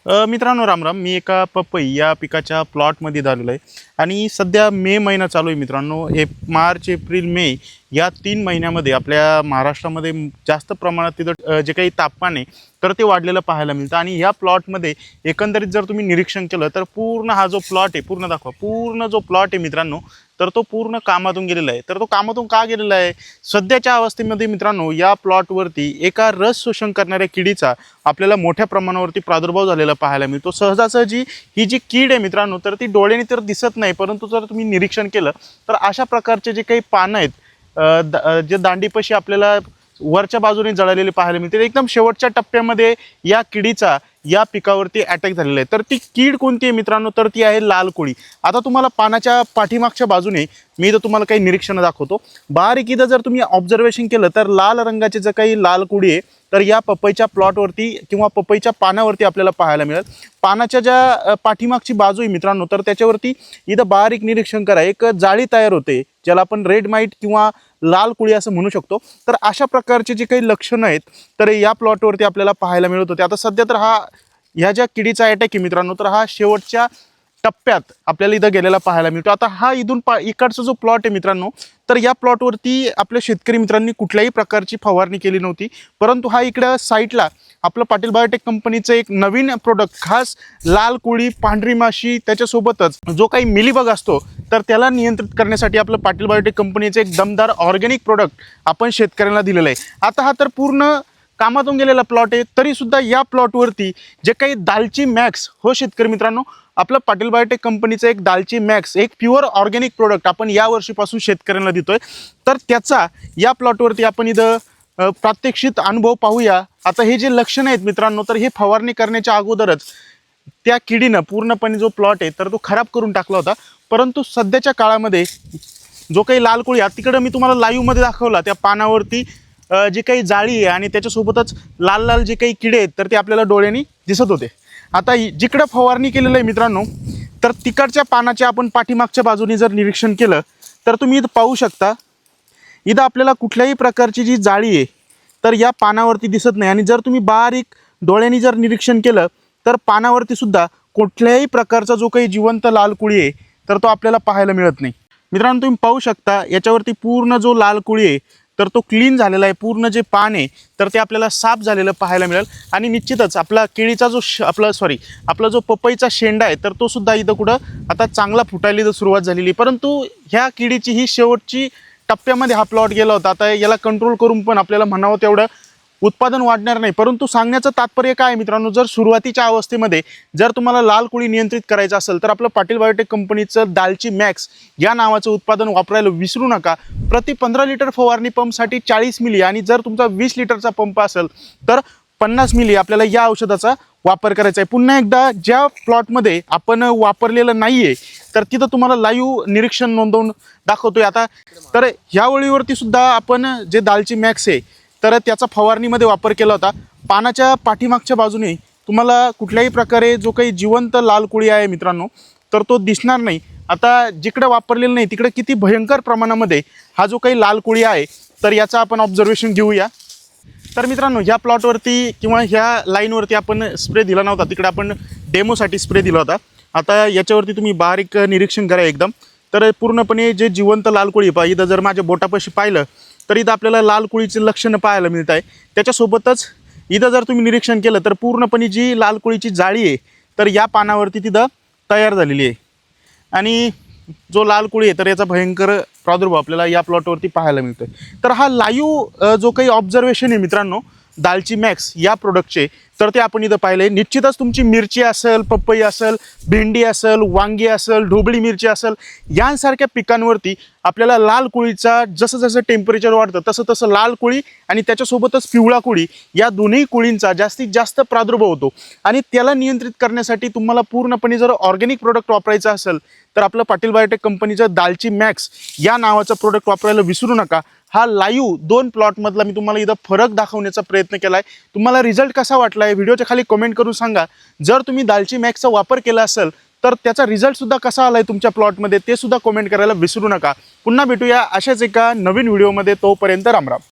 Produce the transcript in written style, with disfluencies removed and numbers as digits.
मित्रांनो राम राम. मी एका पपई या पिकाच्या प्लॉटमध्ये झालेलो आहे आणि सध्या मे महिना चालू आहे मित्रांनो. मार्च एप्रिल मे या 3 महिन्यामध्ये आपल्या महाराष्ट्रामध्ये जास्त प्रमाणात तिथं जे काही तापमान आहे तर ते वाढलेलं पाहायला मिळतं. आणि या प्लॉटमध्ये एकंदरीत जर तुम्ही निरीक्षण केलं तर पूर्ण हा जो प्लॉट आहे, पूर्ण दाखवा, पूर्ण जो प्लॉट आहे मित्रांनो, तर तो पूर्ण कामातून गेलेला आहे. तर तो कामातून का गेलेला आहे? सध्याच्या अवस्थेमध्ये मित्रांनो या प्लॉटवरती एका रस शोषण करणाऱ्या किडीचा आपल्याला मोठ्या प्रमाणावरती प्रादुर्भाव झालेला पाहायला मिळतो. सहजासहजी ही जी कीड आहे मित्रांनो, तर ती डोळ्याने तर दिसत नाही, परंतु जर तुम्ही निरीक्षण केलं तर अशा प्रकारचे जे काही पानं आहेत जे दांडीपाशी आपल्याला वरच्या बाजूने जळालेले पाहायला मिळते. एकदम शेवटच्या टप्प्यामध्ये या किडीचा या पिकावरती अटॅक झालेला आहे. तर ती कीड कोणती आहे मित्रांनो? तर ती आहे लाल कोळी. आता तुम्हाला पानाच्या पाठीमागच्या बाजूने मी इथं तुम्हाला काही निरीक्षण दाखवतो. बारीक इथं जर तुम्ही ऑब्झर्वेशन केलं तर लाल रंगाचे जे काही लाल कोळी आहे तर या पपईच्या प्लॉटवरती किंवा पपईच्या पानावरती आपल्याला पाहायला मिळेल. पानाच्या ज्या पाठीमागची बाजू आहे मित्रांनो, तर त्याच्यावरती इथं बारीक निरीक्षण करा, एक जाळी तयार होते, ज्याला आपण रेड माईट किंवा लाल कुळी असं म्हणू शकतो. तर अशा प्रकारचे जे काही लक्षणं आहेत तर या प्लॉटवरती आपल्याला पाहायला मिळत होते. आता सध्या तर ह्या ज्या किडीचा अटॅक आहे मित्रांनो, तर हा शेवटच्या टप्प्यात आपल्याला इथं गेलेला पाहायला मिळतो. आता हा इकडचा जो प्लॉट आहे मित्रांनो, तर या प्लॉटवरती आपल्या शेतकरी मित्रांनी कुठल्याही प्रकारची फवारणी केली नव्हती, परंतु हा इकडं साईडला आपलं पाटील बायोटेक कंपनीचं एक नवीन प्रोडक्ट, खास लाल कोळी, पांढरी माशी, त्याच्यासोबतच जो काही मिलीबग असतो तर त्याला नियंत्रित करण्यासाठी आपलं पाटील बायोटेक कंपनीचं एक दमदार ऑर्गॅनिक प्रोडक्ट आपण शेतकऱ्यांना दिलेलं आहे. आता हा तर पूर्ण कामातून गेलेला प्लॉट आहे, तरीसुद्धा या प्लॉटवरती जे काही दालची मॅक्स, हो शेतकरी मित्रांनो, आपलं पाटील बायोटेक कंपनीचं एक दालची मॅक्स, एक प्युअर ऑर्गॅनिक प्रोडक्ट आपण या वर्षीपासून शेतकऱ्यांना देतोय. तर त्याचा या प्लॉटवरती आपण इथं प्रात्यक्षिक अनुभव पाहूया. आता हे जे लक्षण आहेत मित्रांनो, तर हे फवारणी करण्याच्या अगोदरच त्या किडीनं पूर्णपणे जो प्लॉट आहे तर तो खराब करून टाकला होता. परंतु सध्याच्या काळामध्ये जो काही लाल कोळी आहे तिकडं मी तुम्हाला लाईव्हमध्ये दाखवला, त्या पानावरती जी काही जाळी आहे आणि त्याच्यासोबतच लाल लाल जे काही किडे आहेत तर ते आपल्याला डोळ्यांनी दिसत होते. आता जिकडं फवारणी केलेलं आहे मित्रांनो, तर तिकडच्या पानाच्या आपण पाठीमागच्या बाजूने जर निरीक्षण केलं तर तुम्ही इथं पाहू शकता, इथं आपल्याला कुठल्याही प्रकारची जी जाळी आहे तर या पानावरती दिसत नाही. आणि जर तुम्ही बारीक डोळ्यांनी जर निरीक्षण केलं तर पानावरती सुद्धा कुठल्याही प्रकारचा जो काही जिवंत लाल कोळी आहे तर तो आपल्याला पाहायला मिळत नाही. मित्रांनो तुम्ही पाहू शकता, याच्यावरती पूर्ण जो लाल कोळी आहे तर तो क्लीन झालेला आहे. पूर्ण जे पान आहे तर ते आपल्याला साफ झालेलं पाहायला मिळेल. आणि निश्चितच आपला केळीचा जो आपला जो पपईचा शेंडा आहे तर तो सुद्धा इथं कुठं आता चांगला फुटायला सुरुवात झालेली. परंतु ह्या किडीची ही शेवटची टप्प्यामध्ये हा प्लॉट गेला होता. आता याला कंट्रोल करून पण आपल्याला म्हणावं तेवढं उत्पादन वाढणार नाही. परंतु सांगण्याचं तात्पर्य काय मित्रांनो, जर सुरुवातीच्या अवस्थेमध्ये जर तुम्हाला लाल कोळी नियंत्रित करायचं असेल तर आपलं पाटील बायोटेक कंपनीचं दालची मॅक्स या नावाचं उत्पादन वापरायला विसरू नका. प्रति 15 लिटर फवारणी पंपसाठी 40 मिली, आणि जर तुमचा 20 लिटरचा पंप असेल तर 50 मिली आपल्याला या औषधाचा वापर करायचा आहे. पुन्हा एकदा ज्या प्लॉटमध्ये आपण वापरलेलं नाही आहे तर तिथं तुम्हाला लाईव्ह निरीक्षण नोंदवून दाखवतोय. आता तर ह्या ओळीवरती सुद्धा आपण जे दालची मॅक्स आहे तर त्याचा फवारणीमध्ये वापर केला होता. पानाच्या पाठीमागच्या बाजूने तुम्हाला कुठल्याही प्रकारे जो काही जिवंत लाल कोळी आहे मित्रांनो तर तो दिसणार नाही. आता जिकडे वापरलेलं नाही तिकडे किती भयंकर प्रमाणामध्ये हा जो काही लाल कोळी आहे तर याचा आपण ऑब्झर्वेशन घेऊया. तर मित्रांनो ह्या प्लॉटवरती किंवा ह्या लाईनवरती आपण स्प्रे दिला नव्हता, तिकडे आपण डेमोसाठी स्प्रे दिला होता. आता याच्यावरती तुम्ही बारीक निरीक्षण करा एकदम, तर पूर्णपणे जे जिवंत लाल कोळी पहा, इथं जर माझ्या बोटापाशी पाहिलं तर इथं आपल्याला लाल कोळीचे लक्षणं पाहायला मिळत आहे. त्याच्यासोबतच इथं जर तुम्ही निरीक्षण केलं तर पूर्णपणे जी लाल कोळीची जाळी आहे तर या पानावरती तिथं तयार झालेली आहे. आणि जो लाल कोळी आहे तर याचा भयंकर प्रादुर्भाव आपल्याला या प्लॉटवरती पाहायला मिळतोय. तर हा लाईव्ह जो काही ऑब्झर्वेशन आहे मित्रांनो दालची मॅक्स या प्रोडक्टचे, तर ते आपण इथं पाहिलं आहे. निश्चितच तुमची मिरची असेल, पपई असेल, भेंडी असेल, वांगी असेल, ढोबळी मिरची असेल, यांसारख्या पिकांवरती आपल्याला लाल कोळीचा जसं जसं टेम्परेचर वाढतं तसं तसं लाल कोळी आणि त्याच्यासोबतच पिवळा कोळी या दोन्ही कोळींचा जास्तीत जास्त प्रादुर्भाव होतो. आणि त्याला नियंत्रित करण्यासाठी तुम्हाला पूर्णपणे जर ऑर्गॅनिक प्रोडक्ट वापरायचं असेल तर आपलं पाटील बायोटेक कंपनीचं दालची मॅक्स या नावाचं प्रोडक्ट वापरायला विसरू नका. हा लाईव्ह 2 प्लॉटमधला मी तुम्हाला इथं फरक दाखवण्याचा प्रयत्न केला आहे. तुम्हाला रिझल्ट कसा वाटला आहे व्हिडिओच्या खाली कमेंट करून सांगा. जर तुम्ही दालची मॅक्सचा वापर केला असेल तर त्याचा रिझल्टसुद्धा कसा आला आहे तुमच्या प्लॉटमध्ये ते सुद्धा कमेंट करायला विसरू नका. पुन्हा भेटूया अशाच एका नवीन व्हिडिओमध्ये. तोपर्यंत रामराम.